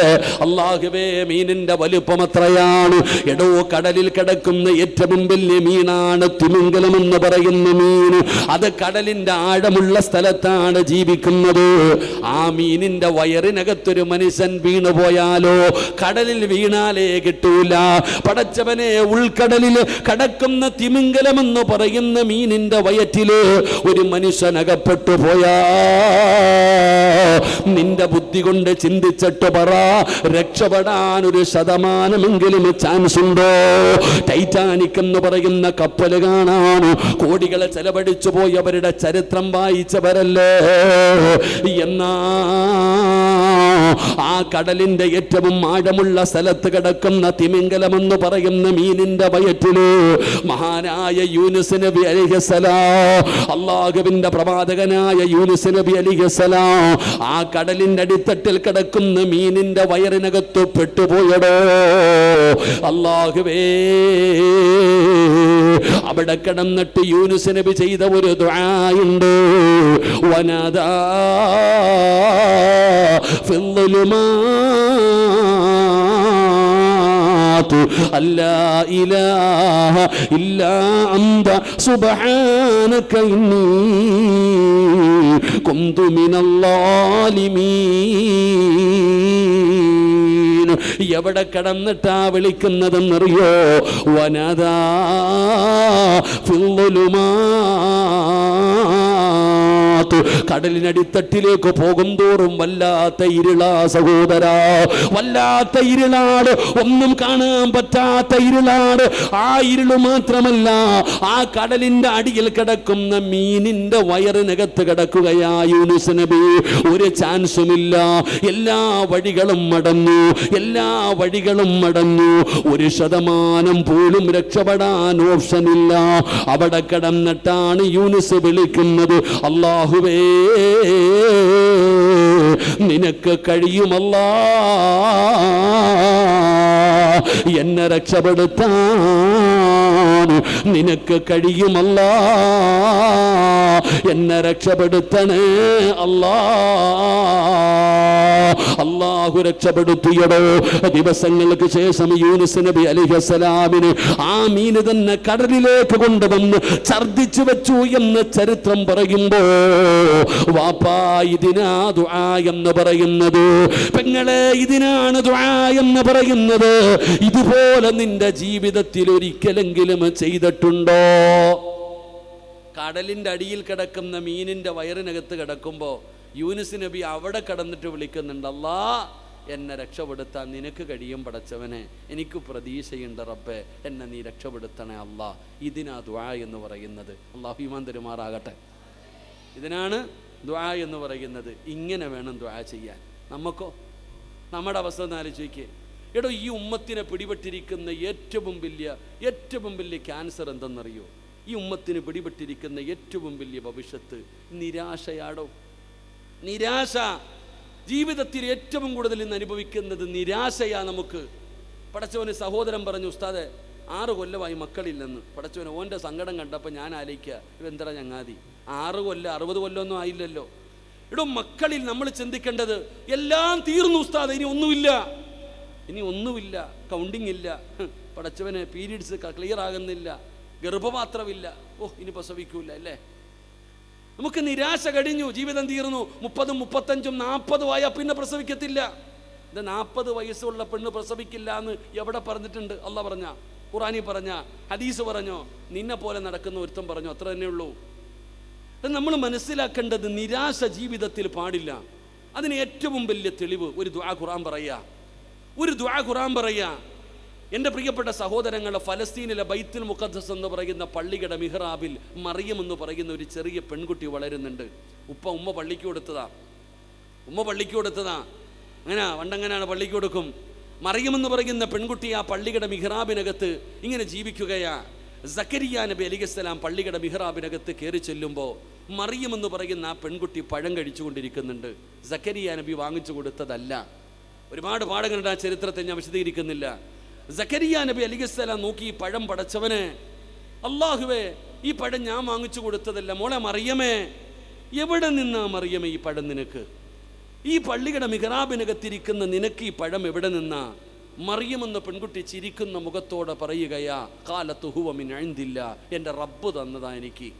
അല്ലാഹുവേ, മീനിന്റെ വലുപ്പം എത്രയാണ്? എടോ, കടലിൽ കിടക്കുന്ന ഏറ്റവും വലിയ മീനാണ് തിമിംഗലം എന്ന് പറയുന്ന മീൻ. അത് കടലിന്റെ ആഴമുള്ള സ്ഥലത്താണ് ജീവിക്കുന്നത്. ആ മീനിന്റെ വയറിനകത്തൊരു മനുഷ്യൻ വീണുപോയാലോ? കടലിൽ വീണാലേ കിട്ടൂല. പടച്ചവനെ, ഉൾക്കടലിൽ കിടക്കുന്ന തിമിംഗലം എന്ന് പറയുന്ന മീനിന്റെ വയറ്റില് ഒരു മനുഷ്യൻ അകപ്പെട്ടു പോയാ നിന്റെ ബുദ്ധി കൊണ്ട് ചിന്തിച്ചിട്ട് പറ, രക്ഷപ്പെടാൻ ഒരു ശതമാനമെങ്കിലും ചാൻസ് ഉണ്ടോ? ടൈറ്റാനിക് എന്ന് പറയുന്ന കപ്പൽ കാണാൻ കോടികളെ ചെലവഴിച്ചു പോയവരുടെ ചരിത്രം വായിച്ചവരല്ലേ. എന്നാ ആ കടലിന്റെ ഏറ്റവും ആഴമുള്ള സ്ഥലത്ത് കിടക്കുന്ന തിമിംഗലം എന്ന് പറയുന്ന മീനിന്റെ വയറ്റില് മഹാനായ യൂനുസ് നബി അലൈഹിസ്സലാം, അല്ലാഹുവിന്റെ പ്രവാചകനായ യൂനുസ് നബി അലൈഹിസ്സലാം ആ കടലിന്റെ അടിത്തട്ടിൽ കിടക്കുന്ന മീനിന്റെ വയറിനകത്ത് പെട്ടുപോയടോ. അല്ലാഹുവേ, അവിടെ കിടന്നിട്ട് യൂനുസ് നബി ചെയ്ത ഒരു ദുആയുണ്ട്. വനദാ ഫിൽ ളുമാത് അല്ലാ ഇലാഹ ഇല്ലാ അന്ത സുബ്ഹാനക ഇന്നി കുന്തു മിനൽ ളാലിമീൻ. എവിടെ കിടന്നിട്ടാ വിളിക്കുന്നതെന്നറിയോ? വനദാ ഫിൽ ളുമാത്. കടലിനടിത്തട്ടിലേക്ക് പോകും തോറും വല്ലാത്ത ഇരുളാ സഹോദരാ, വല്ലാത്ത ഇരുളാട്, ഒന്നും കാണാൻ പറ്റാത്ത ഇരുളാട്. ആ ഇരുള് മാത്രമല്ല, ആ കടലിന്റെ അടിയിൽ കിടക്കുന്ന മീനിന്റെ വയറിനകത്ത് കിടക്കുകയാ യൂനുസ് നബി. ഒരു ചാൻസുമില്ല. എല്ലാ വഴികളും അടഞ്ഞു, എല്ലാ വഴികളും അടഞ്ഞു. ഒരു ശതമാനം പോലും രക്ഷപ്പെടാൻ ഓപ്ഷനില്ല. അവിടെ കിടന്നിട്ടാണ് യൂനുസ് വിളിക്കുന്നത്, അല്ലാഹുവേ, നിനക്ക് കഴിയുമല്ലാ എന്നെ രക്ഷപ്പെടുത്താൻ. നിനക്ക് കഴിയുമല്ലാ, എന്നെ രക്ഷപ്പെടുത്തണേ അല്ലാ. അല്ലാഹു രക്ഷപ്പെടുത്തിയടോ. ദിവസങ്ങൾക്ക് ശേഷം യൂനുസ് നബി അലൈഹിസ്സലാമിന് ആ മീന് തന്നെ കടലിലേക്ക് കൊണ്ടുവന്ന് ഛർദിച്ചു വെച്ചു എന്ന് ചരിത്രം പറയുമ്പോ, വാപ്പാ ഇതിനാ ദുആ എന്ന് പറയുന്നത്, പെങ്ങളെ ഇതിനാണ് ദുആ എന്ന് പറയുന്നത്. ഇതുപോലെ നിന്റെ ജീവിതത്തിൽ ഒരിക്കലെങ്കിലും ചെയ്തിട്ടുണ്ടോ? കടലിന്റെ അടിയിൽ കിടക്കുന്ന മീനിന്റെ വയറിനകത്ത് കിടക്കുമ്പോ യൂനുസ് നബി അവിടെ കടന്നിട്ട് വിളിക്കുന്നുണ്ട്, അല്ലാ എന്നെ രക്ഷപ്പെടുത്താൻ നിനക്ക് കഴിയും പടച്ചവനെ, എനിക്ക് പ്രതീക്ഷയുണ്ട് റബ്ബേ, എന്നെ നീ രക്ഷപ്പെടുത്തണേ അല്ലാ. ഇതിനാ ദുആ എന്ന് പറയുന്നത്. അല്ലാഹു ഈമാൻ തരുമാറാകട്ടെ. ഇതിനാണ് ദുആ എന്ന് പറയുന്നത്. ഇങ്ങനെ വേണം ദുആ ചെയ്യാൻ. നമുക്കോ നമ്മുടെ അവസ്ഥ ഒന്ന് ആലോചിക്കേ. എടോ, ഈ ഉമ്മത്തിനെ പിടിപെട്ടിരിക്കുന്ന ഏറ്റവും വലിയ ക്യാൻസർ എന്തെന്നറിയോ? ഈ ഉമ്മത്തിന് പിടിപെട്ടിരിക്കുന്ന ഏറ്റവും വലിയ ഭവിഷ്യത്ത് നിരാശയാടോ. നിരാശ. ജീവിതത്തിൽ ഏറ്റവും കൂടുതൽ ഇന്ന് അനുഭവിക്കുന്നത് നിരാശയാ നമുക്ക്. പടച്ചവന് സഹോദരൻ പറഞ്ഞു, ഉസ്താദെ 6 കൊല്ലമായി മക്കളില്ലെന്ന്. പടച്ചവന് ഓൻ്റെ സങ്കടം കണ്ടപ്പോൾ ഞാൻ ആലോചിക്കുക, ഇതെന്താ ചങ്ങാതി, 6 കൊല്ലം 60 കൊല്ലമൊന്നും ആയില്ലല്ലോ. എടോ, മക്കളിൽ നമ്മൾ ചിന്തിക്കേണ്ടത് എല്ലാം തീർന്നു ഉസ്താദ്, ഇനി ഒന്നുമില്ല, കൗണ്ടിങ് ഇല്ല, പടച്ചവന് പീരീഡ്സ് ക്ലിയർ ആകുന്നില്ല, ഗർഭപാത്രമില്ല, ഇനി പ്രസവിക്കൂല അല്ലേ. നമുക്ക് നിരാശ കഴിഞ്ഞു, ജീവിതം തീർന്നു. 30, 35, 40 ആയാൽ പിന്നെ പ്രസവിക്കത്തില്ല. ഇത് 40 വയസ്സുള്ള പെണ്ണ് പ്രസവിക്കില്ല എന്ന് എവിടെ പറഞ്ഞിട്ടുണ്ട്? അല്ലാഹ് പറഞ്ഞ, ഖുർആനിൽ പറഞ്ഞ, ഹദീസ് പറഞ്ഞോ, നിന്നെ പോലെ നടക്കുന്ന ഒരുത്തൻ പറഞ്ഞു, അത്ര തന്നെ ഉള്ളൂ. നമ്മൾ മനസ്സിലാക്കേണ്ടത് നിരാശ ജീവിതത്തിൽ പാടില്ല. അതിന് ഏറ്റവും വലിയ തെളിവ് ഒരു ദുആ ഖുർആൻ പറയാ. എൻ്റെ പ്രിയപ്പെട്ട സഹോദരങ്ങളെ, ഫലസ്തീനിലെ ബൈത്തുൽ മുഖദ്ദസ് എന്ന് പറയുന്ന പള്ളിയുടെ മിഹ്റാബിൽ മറിയം എന്ന് പറയുന്ന ഒരു ചെറിയ പെൺകുട്ടി വളരുന്നുണ്ട്. ഉമ്മ പള്ളിക്ക് കൊടുത്തതാ. അങ്ങനെ വണ്ടങ്ങനാണ് പള്ളിക്ക് കൊടുക്കും. മറിയം എന്ന് പറയുന്ന പെൺകുട്ടി ആ പള്ളിയുടെ മിഹ്റാബിനകത്ത് ഇങ്ങനെ ജീവിക്കുകയാ. സക്കരിയ നബി അലൈഹിസ്സലാം പള്ളിയുടെ മിഹ്റാബിനകത്ത് കയറി ചെല്ലുമ്പോൾ മറിയം എന്ന് പറയുന്ന ആ പെൺകുട്ടി പഴം കഴിച്ചുകൊണ്ടിരിക്കുന്നുണ്ട്. സക്കരിയ നബി വാങ്ങിച്ചു കൊടുത്തതല്ല. ഒരുപാട് പാഠങ്ങളുടെ ആ ചരിത്രത്തെ ഞാൻ വിശദീകരിക്കുന്നില്ല. സക്കരിയ നബി അലൈഹിസ്സലാം നോക്കി, ഈ പഴം പടച്ചവനെ, അല്ലാഹുവേ, ഈ പഴം ഞാൻ വാങ്ങിച്ചു കൊടുത്തതല്ല. മോളെ മറിയമേ, എവിടെ നിന്നാ മറിയമേ ഈ പഴം നിനക്ക്? ഈ പള്ളിയുടെ മിഹ്റാബിനകത്തിരിക്കുന്ന നിനക്ക് ഈ പഴം എവിടെ നിന്നാ? മറിയം എന്ന പെൺകുട്ടി ചിരിക്കുന്ന മുഖത്തോടെ പറയുകയാ, ഖാലത്തു ഹുവ മിൻ ഇൻദില്ലാ, എൻ്റെ റബ്ബ് തന്നതാ എനിക്ക്,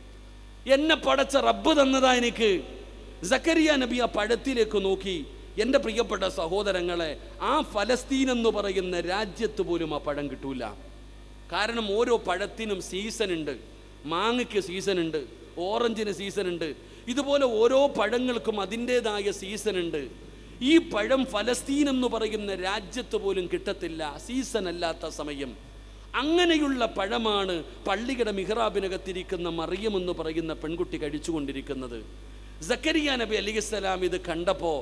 എന്നെ പടച്ച റബ്ബ് തന്നതാ എനിക്ക്. സക്കരിയ നബി ആ പഴത്തിലേക്ക് നോക്കി. എൻ്റെ പ്രിയപ്പെട്ട സഹോദരങ്ങളെ, ആ ഫലസ്തീൻ എന്ന് പറയുന്ന രാജ്യത്ത് പോലും ആ പഴം കിട്ടൂല. കാരണം ഓരോ പഴത്തിനും സീസൺ ഉണ്ട്. മാങ്ങയ്ക്ക് സീസൺ ഉണ്ട്, ഓറഞ്ചിന് സീസൺ ഉണ്ട്. ഇതുപോലെ ഓരോ പഴങ്ങൾക്കും അതിൻ്റെതായ സീസൺ ഉണ്ട്. ഈ പഴം ഫലസ്തീൻ എന്ന് പറയുന്ന രാജ്യത്ത് പോലും കിട്ടത്തില്ല, സീസൺ അല്ലാത്ത സമയം. അങ്ങനെയുള്ള പഴമാണ് പള്ളിയുടെ മിഹ്റാബിനകത്തിരിക്കുന്ന മറിയം എന്ന് പറയുന്ന പെൺകുട്ടി കഴിച്ചുകൊണ്ടിരിക്കുന്നത്. സക്കരിയ നബി അലൈഹിസ്സലാം ഇത് കണ്ടപ്പോൾ,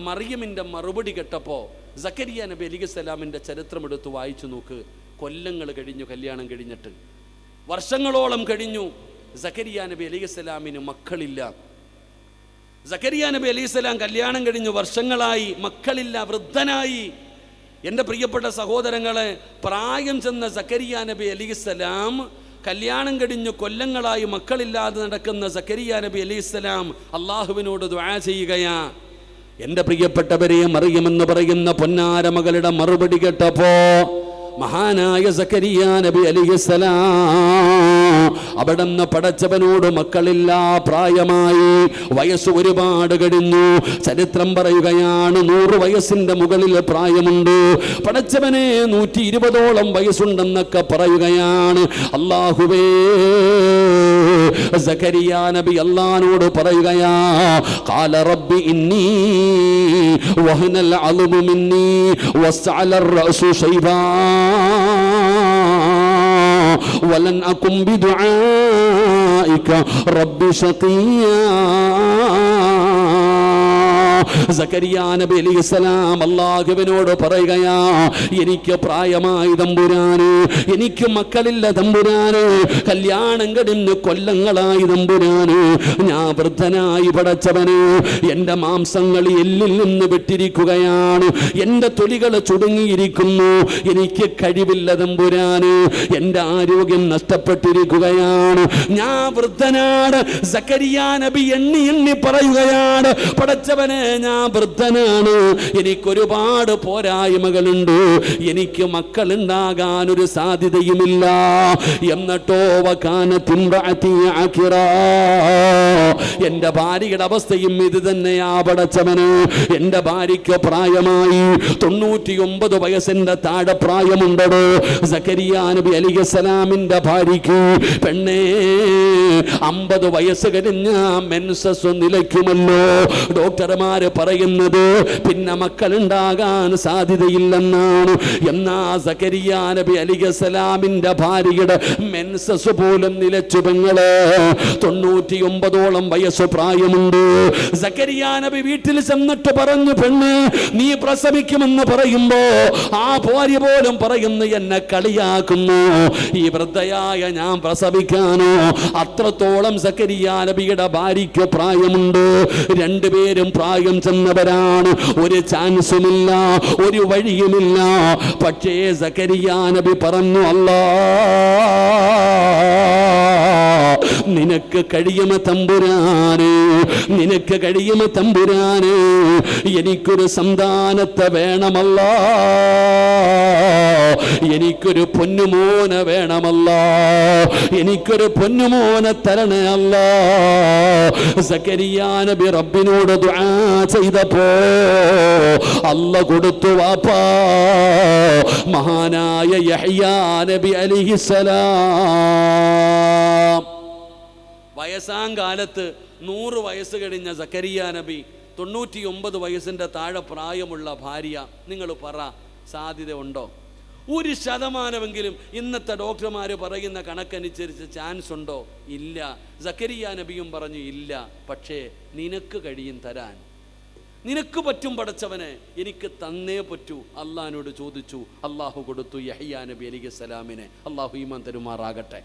മറിയമിൻ്റെ മറുപടി കേട്ടപ്പോൾ, സക്കരിയ നബി അലൈഹിസ്സലാമിൻ്റെ ചരിത്രം എടുത്ത് വായിച്ചു നോക്ക്. കൊല്ലങ്ങൾ കഴിഞ്ഞു, കല്യാണം കഴിഞ്ഞിട്ട് വർഷങ്ങളോളം കഴിഞ്ഞു. സക്കരിയ നബി അലൈഹിസ്സലാമിന് മക്കളില്ല. സക്കരിയ നബി അലൈഹിസ്സലാം കല്യാണം കഴിഞ്ഞു, വർഷങ്ങളായി, മക്കളില്ല, വൃദ്ധനായി. എൻ്റെ പ്രിയപ്പെട്ട സഹോദരങ്ങളെ, പ്രായം ചെന്ന സക്കരിയ നബി അലൈഹിസ്സലാം, കല്യാണം കഴിഞ്ഞു കൊല്ലങ്ങളായി മക്കളില്ലാതെ നടക്കുന്ന സക്കരിയ നബി അലൈഹിസ്സലാം അള്ളാഹുവിനോട് ദുആ ചെയ്യുകയാ. എൻ്റെ പ്രിയപ്പെട്ടവരെ, മറിയമെന്ന് പറയുന്ന പൊന്നാര മകളുടെ മറുപടി കേട്ടപ്പോ മഹാനായ സക്കരിയ നബി അലൈഹിസ്സലാം അവിടുന്ന് പടച്ചവനോട് മക്കളില്ല, പ്രായമായി, വയസ്സ് ഒരുപാട് കഴിഞ്ഞു. ചരിത്രം പറയുകയാണ് 100 വയസ്സിന്റെ മുകളിൽ പ്രായമുണ്ട്. പടച്ചവനെ 120ഓളം വയസ്സുണ്ടെന്നൊക്കെ പറയുകയാണ്. അല്ലാഹുവേ, സക്കരിയ നബി അല്ലാഹുവോട് പറയുകയാ, ഖാല റബ്ബി ഇന്നി വഹനൽ അൽമു മിന്നി വസ്അലർ റഅസു ശൈബാ വലൻ അകും ബിദുആഇക റബ്ബി ശഖിയാ. സക്കരിയ നബി അലൈഹിസ്സലാം അല്ലാഹുവിനോട് പറയുകയാ, എനിക്ക് പ്രായമായി തമ്പുരാന്, എനിക്ക് മക്കളില്ല തമ്പുരാന്, കല്യാണം കഴിഞ്ഞ് കൊല്ലങ്ങളായി തമ്പുരാന്, ഞാൻ വൃദ്ധനായി പടച്ചവന്, എൻ്റെ മാംസങ്ങൾ എല്ലിൽ നിന്ന് വിട്ടിരിക്കുകയാണ്, എൻ്റെ തൊലികൾ ചുടുങ്ങിയിരിക്കുന്നു, എനിക്ക് കഴിവില്ല തമ്പുരാന്, എൻ്റെ ആരോഗ്യം നഷ്ടപ്പെട്ടിരിക്കുകയാണ്, ഞാൻ വൃദ്ധനാണ്. സക്കരിയ നബി എണ്ണി എണ്ണി പറയുകയാണ്, പടച്ചവനെ ഞാൻ വൃദ്ധനാണ്, എനിക്കൊരുപാട് പോരായ്മകളുണ്ട്, എനിക്ക് മക്കളുണ്ടാകാൻ ഒരു സാധ്യതയുമില്ല. എന്നിട്ടോ എന്റെ ഭാര്യയുടെ അവസ്ഥയും ഇത് തന്നെയാ പടച്ചവന്. എന്റെ ഭാര്യയ്ക്ക് പ്രായമായി 99 വയസ്സിന്റെ താഴെ പ്രായമുണ്ടോ. സക്കരിയ നബി അലൈഹിസ്സലാമിന്റെ ഭാര്യയ്ക്ക് പെണ്ണേ 50 വയസ്സ് കഴിഞ്ഞ മെൻസസ് നിലയ്ക്കുമല്ലോ. ഡോക്ടർമാര് പറയുന്നത് പിന്നെ മക്കളുണ്ടാകാൻ സാധ്യതയില്ലെന്നാണ്. എന്നാ സക്കരിയ നബി അലൈഹിസ്സലാമിന്റെ ഭാര്യയുടെ മെൻസസ് പോലും നിലച്ചു. പെങ്ങള് 99ഓളം വയസ്സ് പ്രായമുണ്ട്. സക്കരിയ നബി വീട്ടിൽ ചെന്നിട്ട് പറഞ്ഞു, പെണ്ണ് നീ പ്രസവിക്കുമെന്ന് പറയുമ്പോ ആ ഭാര്യ പോലും പറയുന്നു, എന്നെ കളിയാക്കുന്നു, ഈ വൃദ്ധയായ ഞാൻ പ്രസവിക്കാനോ? അത്രത്തോളം സക്കരിയ നബിയുടെ ഭാര്യയ്ക്ക് പ്രായമുണ്ട്. രണ്ടുപേരും പ്രായം ചെന്നവരാണ്, ഒരു ചാൻസുമില്ല, ഒരു വഴിയുമില്ല. പക്ഷേ സക്കരിയ നബി പറഞ്ഞു, അല്ലാ നിനക്ക് കഴിയുമ തമ്പുരാന്, നിനക്ക് കഴിയുമ തമ്പുരാന്, എനിക്കൊരു സന്താനത്തെ വേണമല്ല, എനിക്കൊരു പൊന്നുമോനെ വേണമല്ല, എനിക്കൊരു പൊന്നുമോനെ തരണേ അല്ല. സക്കരിയ നബി റബ്ബിനോട് ദുആ ചെയ്തപ്പോ അല്ല കൊടുത്തു വാപ്പാ, മഹാനായ യഹ്യാ നബി അലൈഹിസ്സലാം. വയസ്സാം കാലത്ത് 100 വയസ്സ് കഴിഞ്ഞ സക്കരിയ നബി, 99 വയസ്സിൻ്റെ താഴെ പ്രായമുള്ള ഭാര്യ. നിങ്ങൾ പറ, സാധ്യത ഉണ്ടോ? 1% ഇന്നത്തെ ഡോക്ടർമാർ പറയുന്ന കണക്കനുസരിച്ച് ചാൻസ് ഉണ്ടോ? ഇല്ല. സക്കരിയ നബിയും പറഞ്ഞു ഇല്ല. പക്ഷേ നിനക്ക് കഴിയും തരാൻ, നിനക്ക് പറ്റും പടച്ചവനെ, എനിക്ക് തന്നേ പറ്റൂ. അള്ളാഹിനോട് ചോദിച്ചു, അള്ളാഹു കൊടുത്തു യഹ്യാ നബി അലൈഹിസ്സലാമിനെ. അള്ളാഹു ഈമാൻ തരുമാറാകട്ടെ.